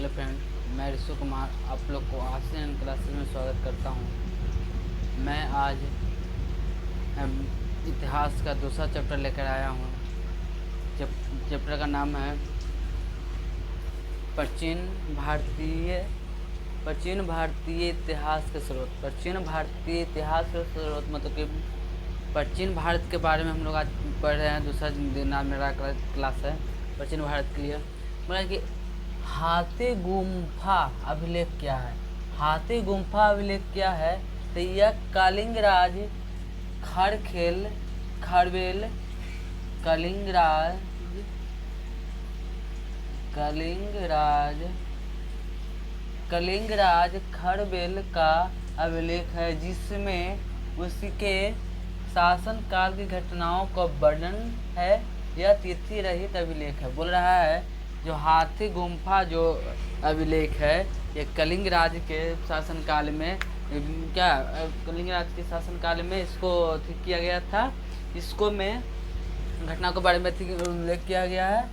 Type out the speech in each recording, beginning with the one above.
Hello friend, मैं ऋषु कुमार आप लोग को आसियान क्लासेस में स्वागत करता हूँ। मैं आज इतिहास का दूसरा चैप्टर लेकर आया हूँ। चैप्टर का नाम है प्राचीन भारतीय इतिहास के स्रोत। प्राचीन भारतीय इतिहास के स्रोत मतलब कि प्राचीन भारत के बारे में हम लोग आज पढ़ रहे हैं। दूसरा दिन मेरा क्लास है प्राचीन भारत के लिए। मतलब कि हाथी गुम्फा अभिलेख क्या है? हाथी गुम्फा अभिलेख क्या है? तो यह कलिंग राज खरबेल कलिंग राज खरबेल का अभिलेख है, जिसमें उसके शासन काल की घटनाओं का वर्णन है। यह तिथि रहित अभिलेख है। बोल रहा है जो हाथी गुम्फा जो अभिलेख है ये कलिंग राज के शासनकाल में कलिंग राज के शासनकाल में इसको ठीक किया गया था। इसको में घटना के बारे में उल्लेख किया गया है,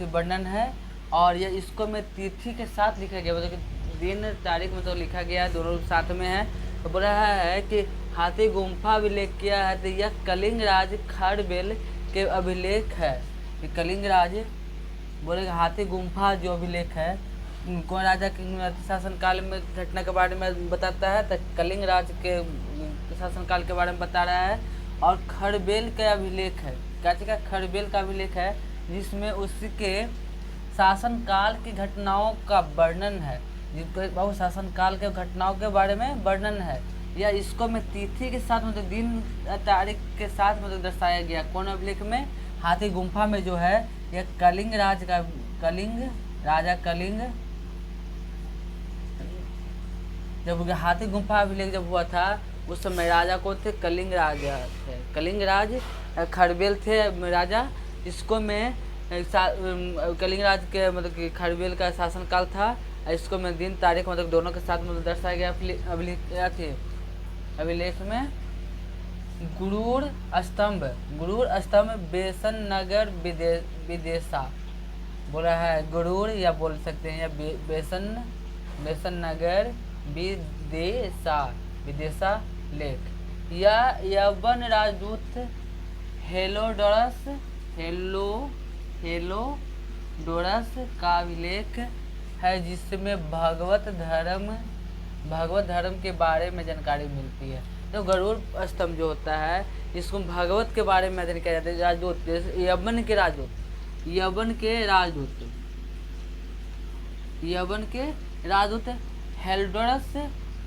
वर्णन है। और यह इसको में तिथि के साथ लिखा गया, मतलब कि दिन तारीख में तो लिखा गया है, दोनों साथ में है। तो बोल रहा है कि हाथी गुम्फा अभिलेख किया है तो यह कलिंग राज खरबेल के अभिलेख है। कि कलिंग राज बोलेगा हाथी गुम्फा जो अभिलेख है कौन राजा के शासनकाल में घटना के बारे में बताता है, तो कलिंग राज के शासनकाल के बारे में बता रहा है। और खरबेल का अभिलेख है, क्या चीज़ का? खरबेल का अभिलेख है, जिसमें उसके शासनकाल की घटनाओं का वर्णन है। जिनको बहुत शासनकाल के घटनाओं के बारे में वर्णन है। या इसको में तिथि के साथ मतलब दिन तारीख के साथ मतलब दर्शाया गया। कौन अभिलेख में? हाथी गुम्फा में जो है यह कलिंग जब हाथी गुम्फा अभिलेख जब हुआ था उस समय राजा को थे कलिंग राजा थे। कलिंग राज खरबेल थे राजा। इसको में कलिंग राज के मतलब कि खरबेल का शासनकाल था। इसको में दिन तारीख मतलब दोनों के साथ मतलब दर्शाया गया अभिलेख में। गुरूर स्तंभ बेसन नगर विदेशा बोला है। गुरूर या बोल सकते हैं या बेसन नगर विदेशा लेख। या यवन राजदूत हेलोडोरस का अभिलेख है, जिसमें भगवत धर्म के बारे में जानकारी मिलती है। तो गरुड़ स्तंभ जो होता है इसको भगवत के बारे में अध्ययन किया जाता है। राजदूत यवन के राजदूत हेलोडोरस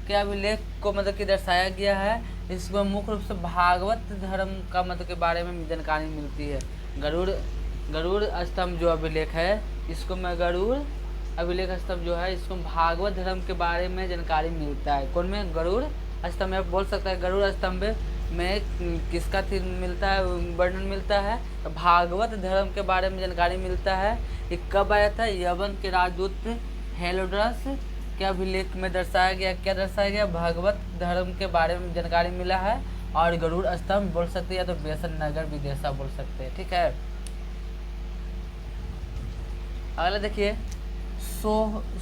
के अभिलेख को मतलब कि दर्शाया गया है। इसमें मुख्य रूप से भागवत धर्म का मतलब के बारे में जानकारी मिलती है। गरुड़ स्तंभ जो अभिलेख है इसको में गरुड़ अभिलेख स्तंभ जो है इसको भागवत धर्म के बारे में जानकारी मिलता है। कौन में? गरुड़ स्तंभ में बोल सकता है। गरुड़ स्तंभ में किसका मिलता है वर्णन मिलता है? तो भागवत धर्म के बारे में जानकारी मिलता है। ये कब आया था? यवन के राजदूत हेलोडोरस के अभिलेख में दर्शाया गया। क्या दर्शाया गया? भागवत धर्म के बारे में जानकारी मिला है। और गरुड़ स्तंभ बोल सकते हैं या तो बेसन नगर विदेशा बोल सकते हैं। ठीक है, अगला देखिए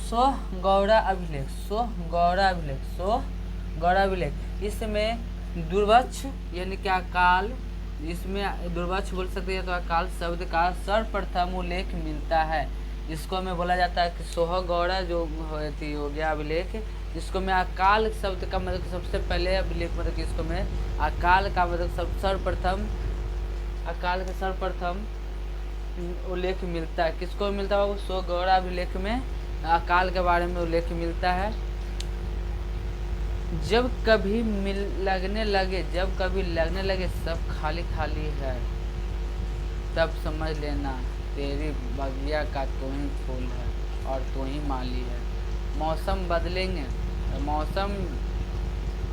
सोहगौड़ा अभिलेख। इसमें दुर्वक्ष यानी कि अकाल, इसमें दुर्वक्ष बोल सकते हैं तो अकाल शब्द का सर्वप्रथम उल्लेख मिलता है। इसको हमें बोला जाता है कि सोहगौड़ा जो हो गया अभिलेख। इसको में अकाल शब्द का मतलब सबसे पहले अभिलेख मतलब कि इसको में अकाल का मतलब सर्वप्रथम उल्लेख मिलता है। किसको मिलता है? वो सोहगौड़ा अभिलेख में अकाल के बारे में उल्लेख मिलता है। जब कभी लगने लगे सब खाली है, तब समझ लेना तेरी बगिया का तू ही फूल है और तू ही माली है। मौसम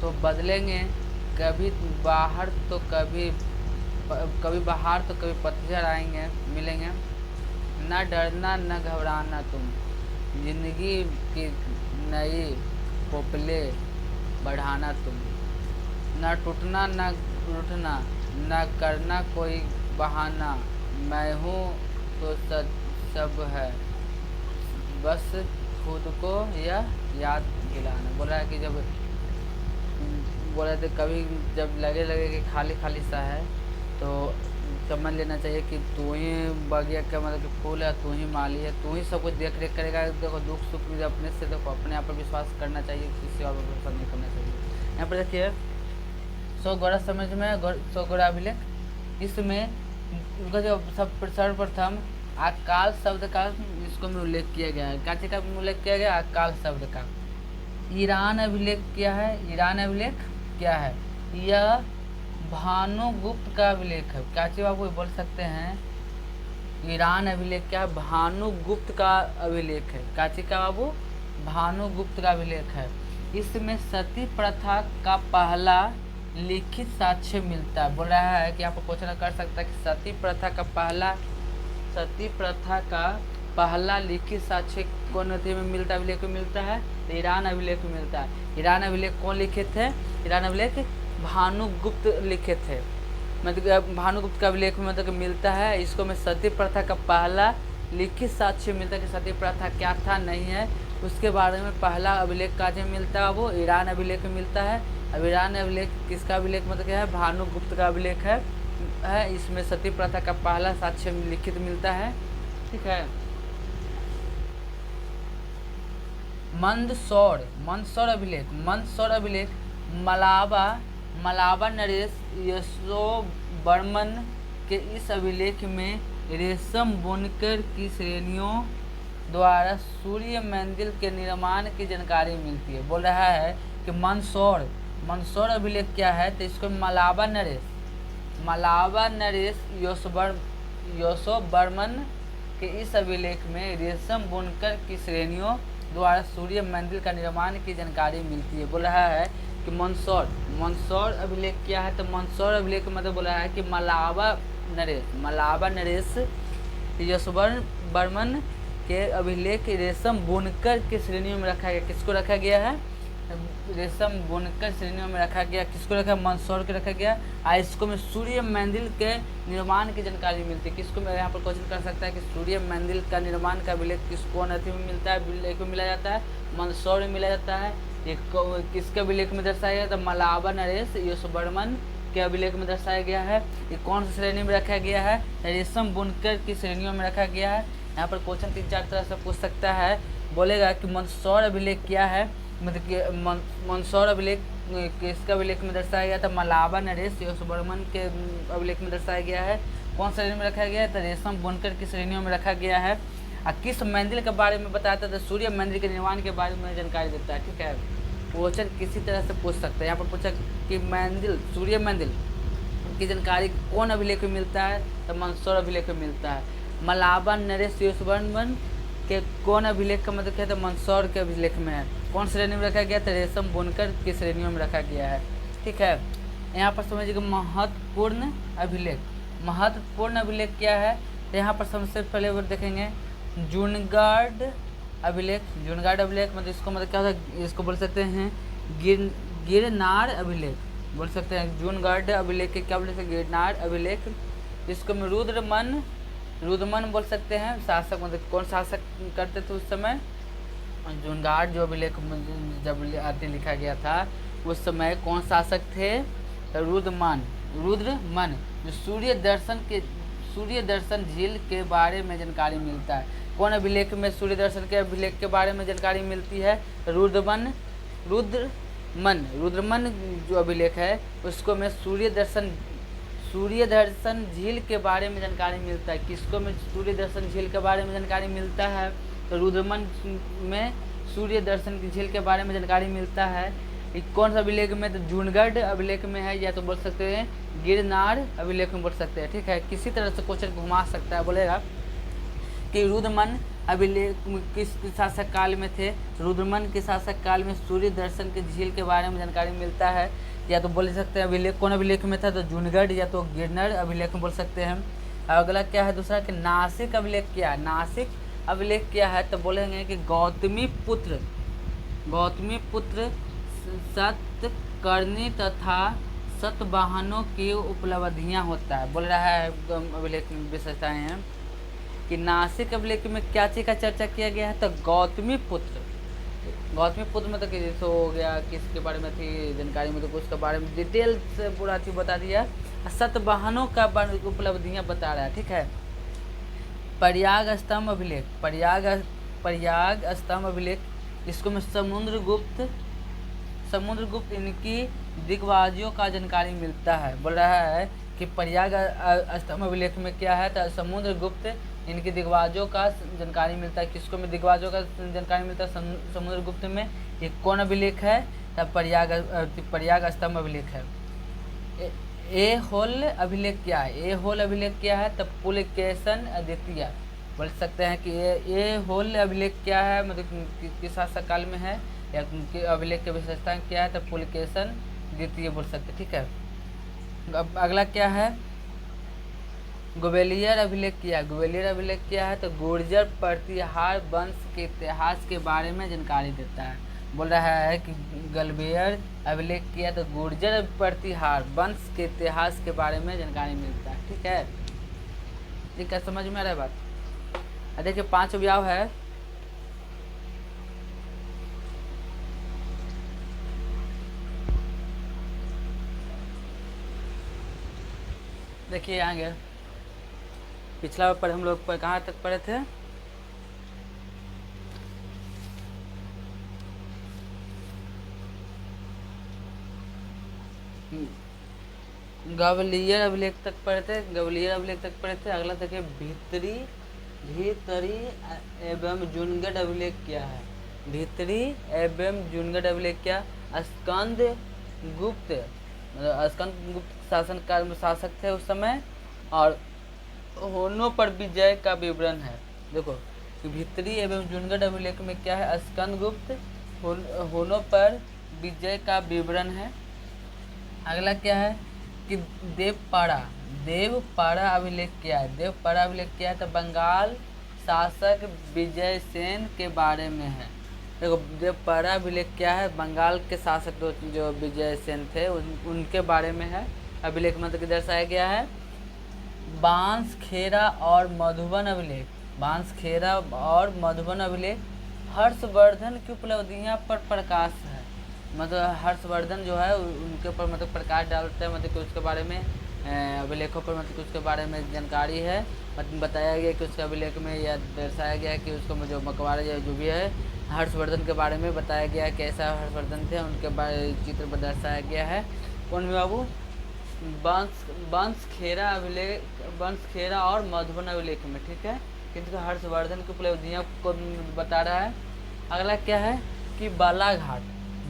तो बदलेंगे, कभी बहार तो कभी पतझड़ आएंगे मिलेंगे। न डरना न घबराना तुम, जिंदगी की नई पोपले बढ़ाना तुम। न टूटना न रूठना, न करना कोई बहाना। मैं हूँ तो सब है बस खुद को यह याद दिलाना। बोल रहा है कि जब बोल रहे थे कभी जब लगे कि खाली खाली सा है तो समझ लेना चाहिए कि तू ही बगिया का मतलब कि फूल है, तू ही माली है, तू ही सब कुछ देख रेख करेगा। देखो दुख सुख भी अपने से, देखो अपने आप पर विश्वास करना चाहिए, किसी और पर विश्वास नहीं करना चाहिए। यहाँ पर देखिए सौ गौड़ा समझ में सौ गौड़ा अभिलेख, इसमें उनका जो सब सर्वप्रथम अकाल शब्द का इसको में उल्लेख किया गया है। काची का उल्लेख किया गया? अकाल शब्द का। ईरान अभिलेख क्या है? ईरान अभिलेख क्या है? यह भानुगुप्त का अभिलेख है। काची बाबू बोल सकते हैं? ईरान अभिलेख क्या है? भानुगुप्त का अभिलेख है। काची का बाबू? भानुगुप्त का अभिलेख है। इसमें सती प्रथा का पहला लिखित साक्ष्य मिलता है। बोल रहा है कि यहाँ पर क्वेश्चन कर सकता है कि सती प्रथा का पहला लिखित साक्ष्य कौन अथी में मिलता है? अभिलेख में मिलता है? तो ईरान अभिलेख में मिलता है। ईरान अभिलेख कौन लिखे थे? ईरान अभिलेख भानुगुप्त लिखे थे। मतलब भानुगुप्त का अभिलेख में मतलब मिलता है। इसको में सती प्रथा का पहला लिखित साक्ष्य मिलता है कि सती प्रथा क्या था नहीं है, उसके बारे में पहला अभिलेख का जो मिलता है वो ईरान अभिलेख में मिलता है। अब ईरान अभिलेख किसका अभिलेख मतलब क्या है? भानुगुप्त का अभिलेख है। इसमें सती प्रथा का पहला साक्ष्य लिखित मिलता है। ठीक है। मंदसौर अभिलेख मलाबा नरेश यशोवर्मन के इस अभिलेख में रेशम बुनकर की श्रेणियों द्वारा सूर्य मंदिर के निर्माण की जानकारी मिलती है। बोल रहा है कि मंदसौर अभिलेख क्या है? तो इसको मलाबा नरेश यशोवर्मन के इस अभिलेख में रेशम बुनकर की श्रेणियों द्वारा सूर्य मंदिर का निर्माण की जानकारी मिलती है। बोल रहा है कि मंदसौर अभिलेख क्या है? तो मंदसौर अभिलेख मतलब बोल रहा है कि मलाबा नरेश यशोवर्मन के अभिलेख रेशम बुनकर की श्रेणियों में रखा गया। किसको रखा गया है? रेशम बुनकर श्रेणियों में रखा गया। किसको रखा? मंदसौर को रखा गया। इसको में सूर्य मंदिर के निर्माण की जानकारी मिलती है। किसको यहाँ पर क्वेश्चन कर सकता है कि सूर्य मंदिर का निर्माण का अभिलेख किसको अथी में मिलता है? अभिलेख में मिला जाता है, मंदसौर में मिला जाता है। ये किसके अभिलेख में दर्शाया गया? तो मलाबा नरेश यशोवर्मन के अभिलेख में दर्शाया गया है। ये कौन सी श्रेणी में रखा गया है? रेशम बुनकर की श्रेणियों में रखा गया है। यहाँ पर क्वेश्चन 3-4 तरह से पूछ सकता है। बोलेगा कि मंदसौर अभिलेख क्या है? मतलब कि मंदसौर अभिलेख किसका अभिलेख में दर्शाया गया था? मलाबा नरेश यशोवर्मन के अभिलेख में दर्शाया गया है। कौन श्रेणी में रखा गया है? तो रेशम बुनकर की श्रेणियों में रखा गया है। और किस मंदिर के बारे में बताया था? तो सूर्य मंदिर के निर्माण के बारे में जानकारी देता है। ठीक है। क्वेश्चन किसी तरह से पूछ सकता है। यहाँ पर पूछा कि सूर्य मंदिर की जानकारी कौन अभिलेख में मिलता है? तो मंदसौर अभिलेख में मिलता है। मलाबा नरेश यशोवर्मन के कौन अभिलेख का मतलब क्या? तो मंदसौर के अभिलेख में है। कौन श्रेणी में रखा गया? तो रेशम बुनकर की श्रेणियों में रखा गया है। ठीक है। यहाँ पर समझिएगा महत्वपूर्ण अभिलेख क्या है? तो यहाँ पर सबसे पहले वो देखेंगे जूनगार्ड अभिलेख मतलब इसको मतलब क्या होता है? इसको बोल सकते हैं गिरनार अभिलेख बोल सकते हैं। जूनगार्ड अभिलेख के क्या बोल सकते हैं? गिरनार अभिलेख। इसको में रुद्रमन बोल सकते हैं। शासक मतलब कौन शासक करते थे उस समय? जूनगार्ड जो अभिलेख जब आदि लिखा गया था उस समय कौन शासक थे? रुद्रमन जो सूर्य दर्शन झील के बारे में जानकारी मिलता है। कौन अभिलेख में सूर्य दर्शन के अभिलेख के बारे में जानकारी मिलती है? रुद्रमन जो अभिलेख है उसको में सूर्य दर्शन झील के बारे में जानकारी मिलता है। किसको में सूर्य दर्शन झील के बारे में जानकारी मिलता है? तो रुद्रमन में सूर्य दर्शन की झील के बारे में जानकारी मिलता है। कौन सा अभिलेख में? तो जूनगढ़ अभिलेख में है, या तो बोल सकते हैं गिरनार अभिलेख में बोल सकते हैं। ठीक है। किसी तरह से क्वेश्चन घुमा सकता है। बोलेगा कि रुद्रमन अभिलेख किस शासक काल में थे? रुद्रमन के शासक काल में सूर्य दर्शन की झील के बारे में जानकारी मिलता है। या तो बोल सकते हैं अभिलेख कौन अभिलेख में था? तो जूनगढ़ या तो गिरनार अभिलेख में बोल सकते हैं। अगला क्या है दूसरा कि नासिक अभिलेख क्या है? नासिक अभिलेख क्या है? तो बोलेंगे कि गौतमी पुत्र सतकर्णी तथा सतवाहनों की उपलब्धियां होता है। बोल रहा है अभिलेख में विशेषताएं हैं कि नासिक अभिलेख में क्या चीज़ का चर्चा किया गया है, तो गौतमी पुत्र मतलब कि जैसे हो गया किसके बारे में थी जानकारी में, तो उसके बारे में डिटेल से पूरा चीज बता दिया। सतवाहनों का उपलब्धियां बता रहा है, ठीक है। प्रयाग स्तंभ अभिलेख, प्रयाग स्तंभ अभिलेख, इसको में समुद्रगुप्त इनकी दिग्बाजियों का जानकारी मिलता है। बोल रहा है कि प्रयाग स्तंभ अभिलेख में क्या है, तो समुद्रगुप्त इनकी दिग्बाजों का जानकारी मिलता है। किसको में दिग्बाजों का जानकारी मिलता है? समुद्रगुप्त में। ये कौन अभिलेख है? तब प्रयाग स्तंभ अभिलेख है। ए होल अभिलेख क्या है? ए होल अभिलेख क्या है? तब पुलकेशन अद्वितीय बोल सकते हैं कि ये होल अभिलेख क्या है, मतलब किस शासक काल में है, या अभिलेख की विशेषता क्या है, तब पुलकेशन द्वितीय बोल सकते हैं, ठीक है। अब अगला क्या है? ग्वालियर अभिलेख क्या है? ग्वालियर अभिलेख क्या है? तो गुर्जर प्रतिहार वंश के इतिहास के बारे में जानकारी देता है। बोल रहा है कि ग्वालियर अभिलेख किया तो गुर्जर प्रतिहार वंश के इतिहास के बारे में जानकारी मिलता है, ठीक है। ठीक है, समझ में आ रहा है बात? देखिए 5 अवयव है। देखिए आगे पिछला पर हम लोग पर कहाँ तक पढ़े थे? ग्वालियर अभिलेख तक पढ़े थे, ग्वालियर अभिलेख तक पढ़े थे। अगला देखिए भीतरी एवं जूनगढ़ अभिलेख क्या है? भीतरी एवं जूनगढ़ अभिलेख क्या? स्कंद गुप्त, मतलब स्कंद गुप्त शासन काल में शासक थे उस समय, और होनों पर विजय का विवरण है। देखो भीतरी एवं जूनगढ़ अभिलेख में क्या है? स्कंद गुप्त होनों पर विजय का विवरण है। अगला क्या है कि देवपाड़ा अभिलेख क्या है? देवपाड़ा अभिलेख क्या है? तो बंगाल शासक विजय सेन के बारे में है। देखो देवपाड़ा अभिलेख क्या है? बंगाल के शासक जो विजय सेन थे उनके बारे में है। अभिलेख मतलब कि दर्शाया गया है। बांसखेड़ा और मधुबन अभिलेख, बांसखेड़ा और मधुबन अभिलेख हर्षवर्धन की उपलब्धियां पर प्रकाश है। मतलब हर्षवर्धन जो है उनके ऊपर मतलब प्रकाश डालते हैं, मतलब कि उसके बारे में अभिलेखों पर मतलब कि उसके बारे में जानकारी है। मतलब बताया गया कि उसके अभिलेख में यह दर्शाया गया है कि उसको जो मकबरा या जो भी है हर्षवर्धन के बारे में बताया गया है, कैसा हर्षवर्धन थे उनके बारे चित्र पर दर्शाया गया है। कौन बाबू? बांसखेड़ा अभिलेख, बांसखेड़ा और मधुबन अभिलेख में, ठीक है। किंतु हर्षवर्धन की उपलब्धियों को बता रहा है। अगला क्या है कि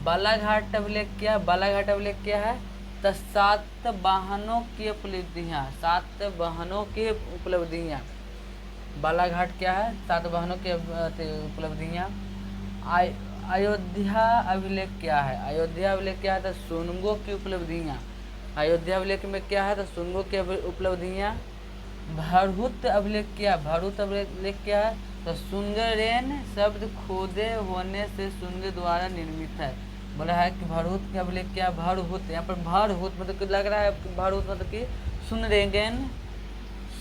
बालाघाट अभिलेख क्या? बालाघाट अभिलेख क्या है? तो सातवाहनों की उपलब्धियाँ, सातवाहनों की उपलब्धियाँ। बालाघाट क्या है? सातवाहनों की उपलब्धियाँ। अयोध्या अभिलेख क्या है? अयोध्या अभिलेख क्या है? तो सुनगो की उपलब्धियाँ। अयोध्या अभिलेख में क्या है? तो सुनगो की उपलब्धियाँ। भरहुत अभिलेख क्या? भरहुत अभिलेख क्या है? तो सुंगरेन शब्द खोदे होने से सुंग द्वारा निर्मित है। बोला है कि भरहुत का अभिलेख क्या? भरहुत, यहाँ पर भरहुत मतलब कि लग रहा है भरहुत मतलब कि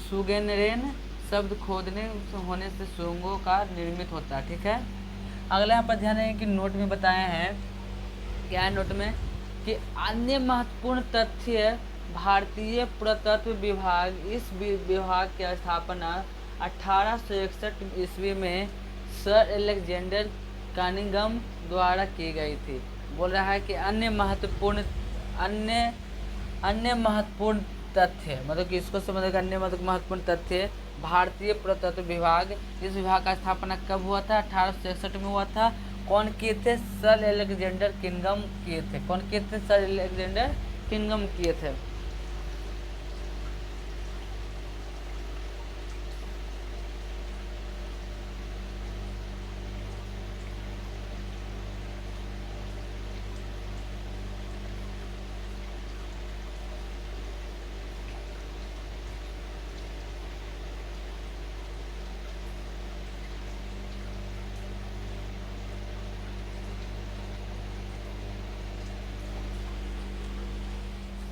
सुगेनरेन शब्द खोदने होने से सुंगों का निर्मित होता है, ठीक है। अगला यहाँ पर ध्यान देंगे कि नोट में बताए हैं, क्या है नोट में कि अन्य महत्वपूर्ण तथ्य भारतीय पुरातत्व विभाग, इस विभाग की स्थापना 1861 ईस्वी में सर एलेक्जेंडर कनिंघम द्वारा की गई थी। बोल रहा है कि अन्य महत्वपूर्ण तथ्य मतलब कि इसको समझ अन्य महत्वपूर्ण तथ्य भारतीय पुरातत्व विभाग, इस विभाग का स्थापना कब हुआ था? 1861 में हुआ था। कौन किए थे? सर एलेक्जेंडर किंगडम किए थे। कौन किए थे? सर एलेक्जेंडर किंगडम किए थे।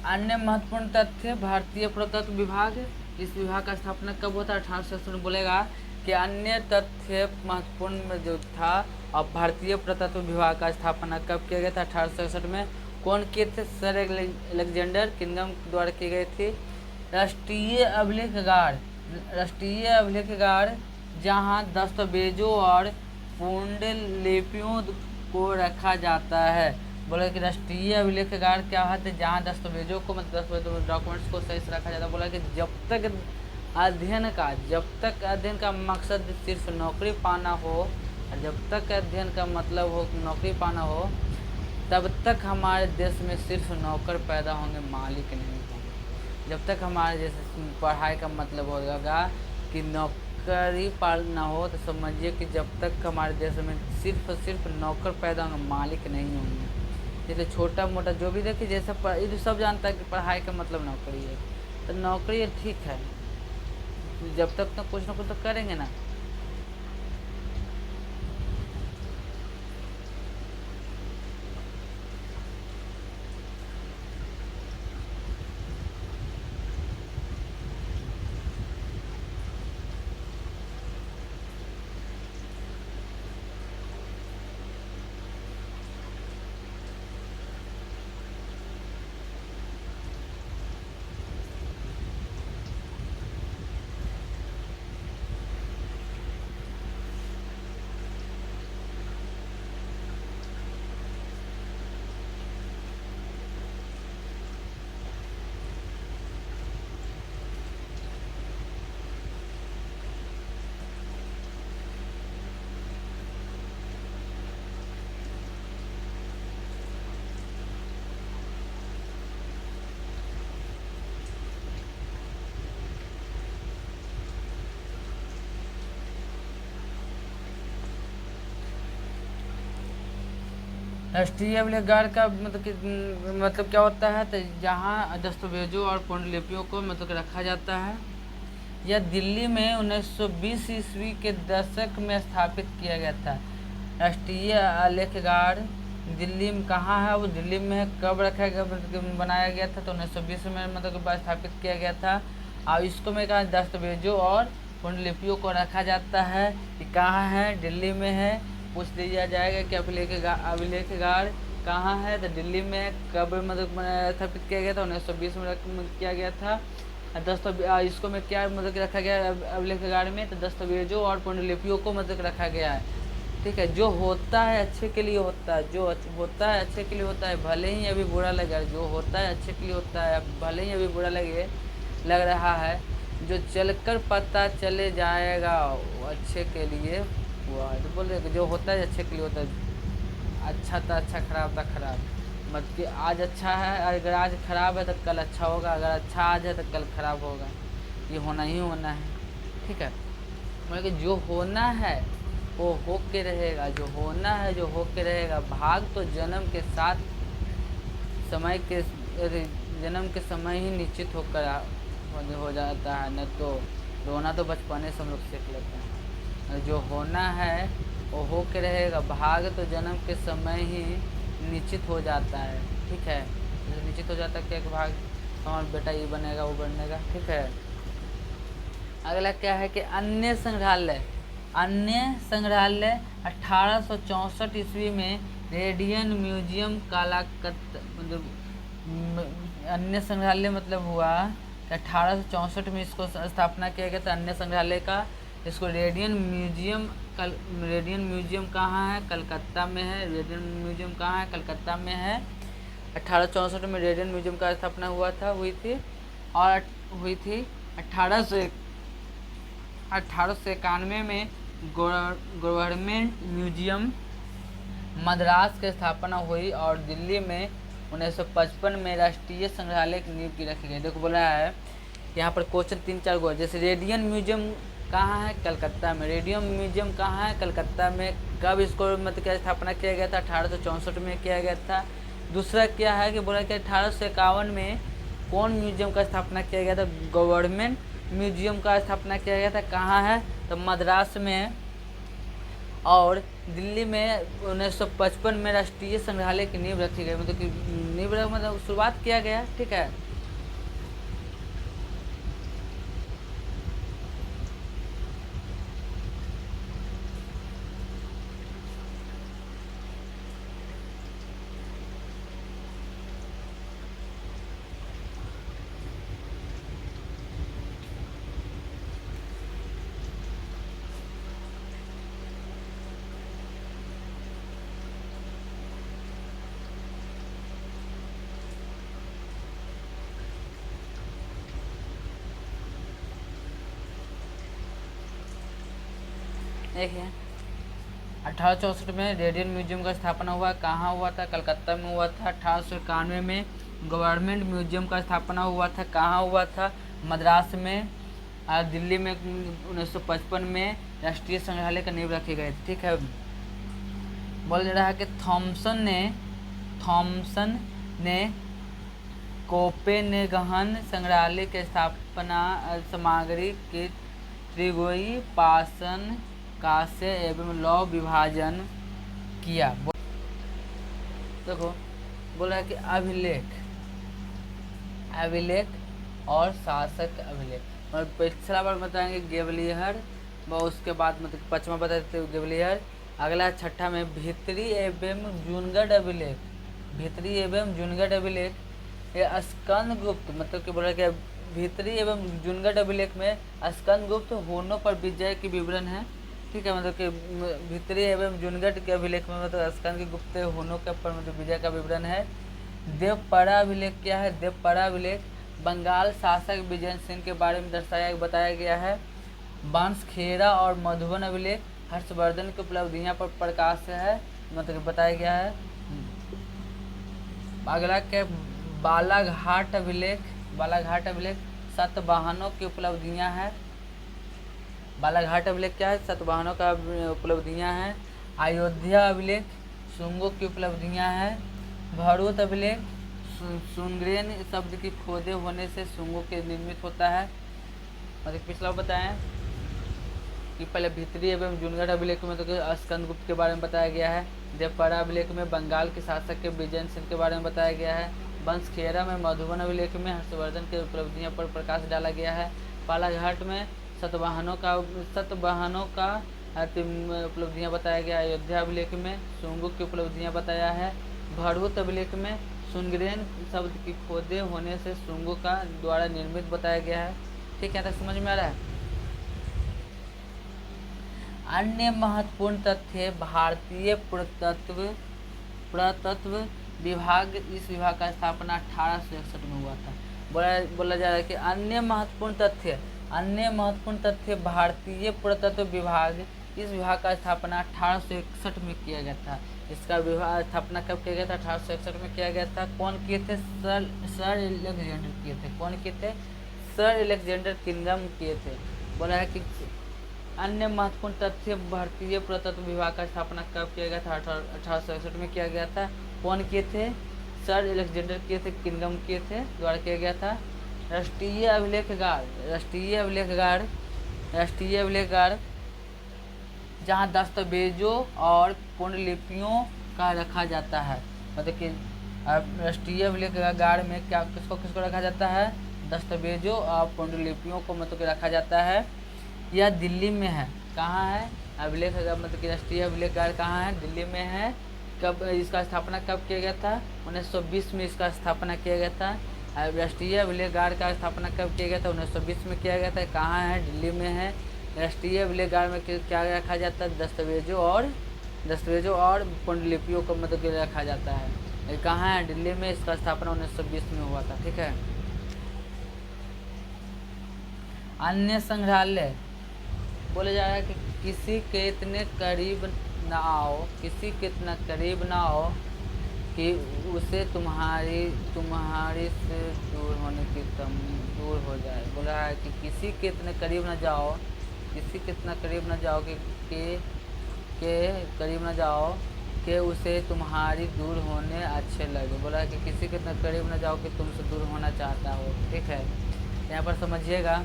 अन्य महत्वपूर्ण तथ्य भारतीय पुरातत्व विभाग इस विभाग का स्थापना कब होता है? 1867 में। बोलेगा कि अन्य तथ्य महत्वपूर्ण में जो था, और भारतीय पुरातत्व विभाग का स्थापना कब किया गया था? 1867 में। कौन किए थे? सर अलेक्जेंडर किंगडम द्वारा की गई थी। राष्ट्रीय अभिलेखागार, राष्ट्रीय अभिलेखागार जहाँ दस्तावेजों और पुंडलिपियों को रखा जाता है। बोला कि राष्ट्रीय अभिलेखागार क्या है? तो जहाँ दस्तावेजों को, मतलब दस्तावेजों डॉक्यूमेंट्स को सही से रखा जाता है। बोला कि जब तक अध्ययन का मकसद सिर्फ नौकरी पाना हो, और जब तक अध्ययन का मतलब हो नौकरी पाना हो, तब तक हमारे देश में सिर्फ नौकर पैदा होंगे, मालिक नहीं होंगे। जब तक हमारे जैसे पढ़ाई का मतलब होगा कि नौकरी पालना हो, तो समझिए कि जब तक हमारे देश में सिर्फ नौकर पैदा होंगे, मालिक नहीं होंगे। जैसे छोटा मोटा जो भी देखिए, जैसा ये सब जानता है कि पढ़ाई का मतलब नौकरी है, तो नौकरी ठीक है, जब तक तो कुछ ना कुछ तो करेंगे ना। राष्ट्रीय अभिलेखागार का मतलब क्या होता है? तो जहाँ दस्तावेजों और पुंडलिपियों को मतलब रखा जाता है। यह दिल्ली में 1920 ईस्वी के दशक में स्थापित किया गया था। राष्ट्रीय अभिलेखागार दिल्ली में कहाँ है? वो दिल्ली में है। कब रखा गया, मतलब बनाया गया था? तो 1920 में मतलब स्थापित किया गया था। और इसको मैं कहा दस्तावेजों और पुंडलिपियों को रखा जाता है। ये कहाँ है? दिल्ली में है। पूछ दिया जाएगा कि अभिलेखागार कहाँ है? तो दिल्ली में। कब मतलब स्थापित किया गया था? 1920 में किया गया था। इसको में क्या मतलब रखा गया अभिलेखागार में? तो दस्तावेजों और पुंडलिपियों को मतलब रखा गया है। ठीक है, जो होता है अच्छे के लिए होता है, जो होता है अच्छे के लिए होता है, भले ही अभी बुरा लगे। जो होता है अच्छे के लिए होता है, भले ही अभी बुरा लग रहा है। जो चलकर पता चले जाएगा वो अच्छे के लिए हुआ है। तो बोल रहे जो होता है अच्छे के लिए होता है। अच्छा था अच्छा, खराब था खराब। मतलब कि आज अच्छा है, अगर आज खराब है तो कल अच्छा होगा, अगर अच्छा आज है तो कल खराब होगा। ये होना ही होना है। ठीक है, मतलब कि जो होना है वो हो के रहेगा, जो होना है जो हो के रहेगा। भाग तो जन्म के साथ जन्म के समय ही निश्चित होकर हो जाता है, न तो रोना तो बचपने से हम लोग सीख लेते हैं। जो होना है वो हो के रहेगा, भाग तो जन्म के समय ही निश्चित हो जाता है। ठीक है, निश्चित हो जाता है कि एक भाग और बेटा ये बनेगा वो बनेगा। ठीक है, अगला क्या है कि अन्य संग्रहालय। 1864 ईस्वी में रेडियन म्यूजियम मतलब अन्य संग्रहालय मतलब हुआ 1864 में इसको स्थापना किया गया था अन्य संग्रहालय का। इसको रेडियन म्यूजियम कहाँ है? कलकत्ता में है। रेडियन म्यूजियम कहाँ है? कलकत्ता में है। 1864 में रेडियन म्यूजियम का स्थापना हुई थी। 1891 में गवर्नमेंट म्यूजियम मद्रास की स्थापना हुई, और दिल्ली में 1955 में राष्ट्रीय संग्रहालय की नींव की रखी गई। देखो बोला है यहाँ पर क्वेश्चन 3-4 गो, जैसे रेडियन म्यूजियम कहाँ है? कलकत्ता में। रेडियन म्यूजियम कहाँ है? कलकत्ता में। कब इसको मतलब क्या स्थापना किया गया था? 1864 में किया गया था। दूसरा क्या है कि बोला कि 1851 में कौन म्यूजियम का स्थापना किया गया था? गवर्नमेंट म्यूजियम का स्थापना किया गया था। कहाँ है? तो मद्रास में। और दिल्ली में 1955 में राष्ट्रीय संग्रहालय की नींव रखी गई, मतलब कि नींव मतलब शुरुआत किया गया। ठीक है, देखिए 1864 में रेडियन म्यूजियम का स्थापना हुआ, कहाँ हुआ था? कलकत्ता में हुआ था। 1891 में गवर्नमेंट म्यूजियम का स्थापना हुआ था, कहाँ हुआ था? मद्रास में। और दिल्ली में 1955 में राष्ट्रीय संग्रहालय का नींव रखे गए। ठीक है, बोल रहा है कि थॉमसन ने कोपेनहेगन संग्रहालय के स्थापना सामग्री की त्रिगोई पाषाण कांस्य एवं लौह विभाजन किया। देखो बोल रहा है कि अभिलेख और शासक अभिलेख। और पिछला बार बताएंगे ग्वालियर, व उसके बाद मतलब पचमा बताते थे ग्वालियर। अगला छठा में भीतरी एवं जूनागढ़ अभिलेख। भीतरी एवं जूनागढ़ अभिलेख ये स्कंदगुप्त मतलब कि बोला कि भीतरी एवं जूनागढ़ अभिलेख में स्कंदगुप्त होनों पर विजय की विवरण है। ठीक है, मतलब कि भीतरी एवं जूनागढ़ के अभिलेख में मतलब स्कंदगुप्त होनों के पर मतलब विजय का विवरण है। देवपरा अभिलेख क्या है? देवपरा अभिलेख बंगाल शासक विजय सिंह के बारे में बताया गया है। बांसखेड़ा और मधुबन अभिलेख हर्षवर्धन की उपलब्धियां पर प्रकाश है, मतलब बताया गया है। अगला के बालाघाट अभिलेख सतवाहनों की उपलब्धियां हैं। बालाघाट अभिलेख क्या है? सतवाहनों का उपलब्धियां हैं। अयोध्या अभिलेख शुंगों की उपलब्धियां हैं। भरूच अभिलेख सुंगरेन शब्द की खोदे होने से शुंगों के निर्मित होता है। मतलब पिछला बताएं कि पहले भीतरी एवं जूनागढ़ अभिलेख में तो स्कंदगुप्त के बारे में बताया गया है। देवपरा अभिलेख में बंगाल के शासक के विजय सिंह के बारे में बताया गया है। बंसखेड़ा में मधुबन अभिलेख में हर्षवर्धन के उपलब्धियों पर प्रकाश डाला गया है। बालाघाट में सतवाहनों का उपलब्धियां बताया गया है। अयोध्या अभिलेख में शुंगों की उपलब्धियां बताया है। भरूच अभिलेख में सुंगरेन शब्द की खोदे होने से शुंगों का द्वारा निर्मित बताया गया है। ठीक है, तो समझ में आ रहा है। अन्य महत्वपूर्ण तथ्य भारतीय पुरातत्व विभाग, इस विभाग का स्थापना 1861 में हुआ था। बोला जा रहा है कि अन्य महत्वपूर्ण तथ्य भारतीय पुरातत्व विभाग, इस विभाग का स्थापना 1861 में किया गया था। इसका स्थापना कब किया गया था? 1861 में किया गया था। कौन किए थे? सर एलेक्जेंडर किए थे। कौन किए थे? सर एलेक्जेंडर किंगडम किए थे। बोला है कि अन्य महत्वपूर्ण तथ्य भारतीय पुरातत्व विभाग का स्थापना कब किया गया था? 1867 में किया गया था। कौन किए थे? सर एलेक्जेंडर किए थे, किंगडम किए थे, द्वारा किया गया था। राष्ट्रीय अभिलेखागार जहाँ दस्तावेजों और पुंडलिपियों का रखा जाता है। मतलब कि राष्ट्रीय अभिलेखागार में क्या किसको रखा जाता है? दस्तावेजों और पुंडलिपियों को मतलब कि रखा जाता है। यह दिल्ली में है। कहाँ है अभिलेखागार? मतलब कि राष्ट्रीय अभिलेखागार कहाँ है? दिल्ली में है। कब इसका स्थापना कब किया गया था? 1920 में इसका स्थापना किया गया था। राष्ट्रीय अभिलेखागार का स्थापना कब किया गया था? 1920 में किया गया था। कहाँ है? दिल्ली में है। राष्ट्रीय अभिलेखागार में क्या रखा जाता है? दस्तावेजों और पुंडलिपियों को मतलब कि रखा जाता है। ये कहाँ है? दिल्ली में। इसका स्थापना 1920 में हुआ था। ठीक है। अन्य संग्रहालय बोले जा रहा है कि किसी के इतने करीब ना आओ कि उसे तुम्हारी से दूर होने की दूर हो जाए। बोल रहा है कि किसी के इतने करीब ना जाओ कि उसे तुम्हारी दूर होने अच्छे लगे। बोला है कि किसी के इतना करीब ना जाओ कि तुमसे दूर होना चाहता हो। ठीक है, यहाँ पर समझिएगा।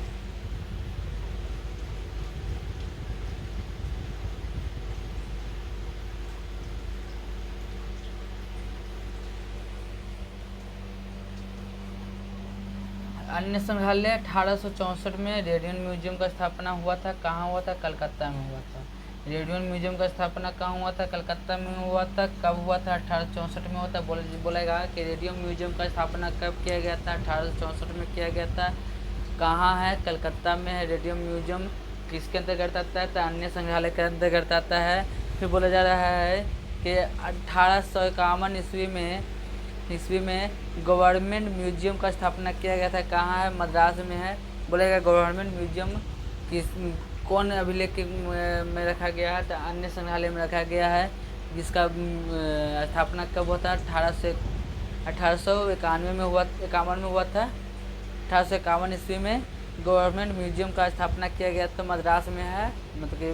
अन्य संग्रहालय 1864 में रेडियन म्यूजियम का स्थापना हुआ था। कहाँ हुआ था? कलकत्ता में हुआ था। रेडियन म्यूजियम का स्थापना कहाँ हुआ था? कलकत्ता में हुआ था। कब हुआ था? 1864 में हुआ था। बोलेगा कि रेडियन म्यूजियम का स्थापना कब किया गया था? 1864 में किया गया था। कहाँ है? कलकत्ता में है रेडियन म्यूजियम। किसके अंतर्गत आता है? तो अन्य संग्रहालय के अंतर्गत आता है। फिर बोला जा रहा है कि 1851 ईस्वी में गवर्नमेंट म्यूजियम का स्थापना किया गया था। कहाँ है? मद्रास में है। बोलेगा गवर्नमेंट म्यूजियम कौन अभिलेख में रखा गया है? तो अन्य संग्रहालय में रखा गया है, जिसका स्थापना कब होता है? 1891 में हुआ, 51 में हुआ था। 1851 ईस्वी में गवर्नमेंट म्यूजियम का स्थापना किया गया था, मद्रास में है। मतलब कि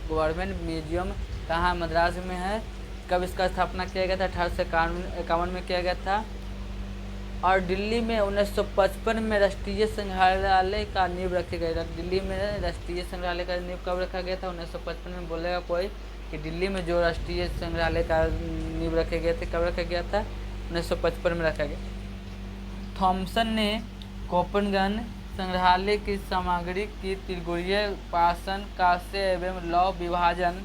गवर्नमेंट म्यूजियम कहाँ? मद्रास में है। कब इसका स्थापना किया गया था? 1851 में किया गया था। और दिल्ली में 1955 में राष्ट्रीय संग्रहालय का नींव रखी गई। दिल्ली में राष्ट्रीय संग्रहालय का नींव कब रखा गया था? 1955 में। बोलेगा कोई कि दिल्ली में जो राष्ट्रीय संग्रहालय का नींव रखे गए थे, कब रखा गया था? 1955 में रखा गया। थॉमसन ने कोपेनगन संग्रहालय की सामग्री की त्रिगुणीय पाषाण कांस्य एवं लौह विभाजन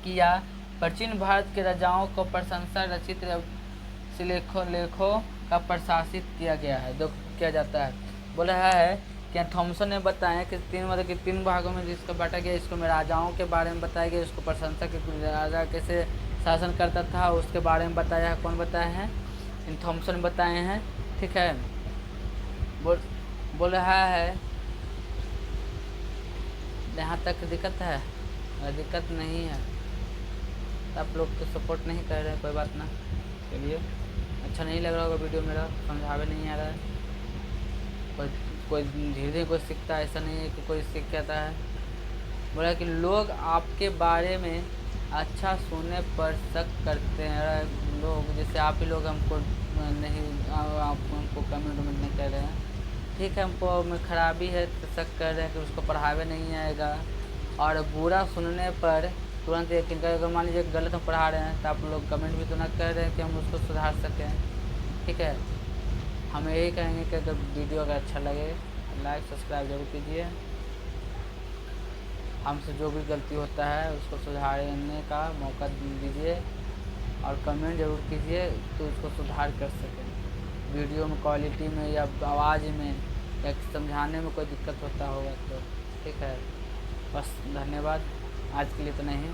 किया। प्राचीन भारत के राजाओं को प्रशंसा रचित लेखों का प्रशासित किया गया है, जो किया जाता है। बोला है कि थॉमसन ने बताया कि तीन भागों में जिसको बांटा गया। इसको में राजाओं के बारे में बताया गया, इसको प्रशंसा के राजा कैसे शासन करता था उसके बारे में बताया है। कौन बताया है? इन थॉमसन बताए हैं। ठीक है। बोल रहा है यहाँ तक दिक्कत है? दिक्कत नहीं है, आप लोग तो सपोर्ट नहीं कर रहे हैं, कोई बात ना। चलिए, अच्छा नहीं लग रहा होगा वीडियो मेरा, समझावे नहीं आ रहा है। कोई धीरे धीरे कोई सीखता है, ऐसा नहीं है कि कोई सीख जाता है। बोला कि लोग आपके बारे में अच्छा सुनने पर शक करते हैं। लोग जैसे आप ही लोग हमको नहीं, आप हमको कमेंट नहीं कर रहे हैं। ठीक है, हमको में खराबी है तो शक कर रहे हैं कि उसको पढ़ावे नहीं आएगा। और बुरा सुनने पर तुरंत यकीन कर, अगर मान लीजिए गलत हम पढ़ा रहे हैं तो आप लोग कमेंट भी तो ना कर रहे हैं कि हम उसको सुधार सकें। ठीक है, हम यही कहेंगे कि अगर वीडियो अगर अच्छा लगे लाइक सब्सक्राइब जरूर कीजिए। हमसे जो भी गलती होता है उसको सुधारने का मौका दीजिए और कमेंट जरूर कीजिए तो उसको सुधार कर सकें। वीडियो में क्वालिटी में या आवाज़ में या समझाने में कोई दिक्कत होता होगा तो। ठीक है, बस धन्यवाद, आज के लिए इतना ही।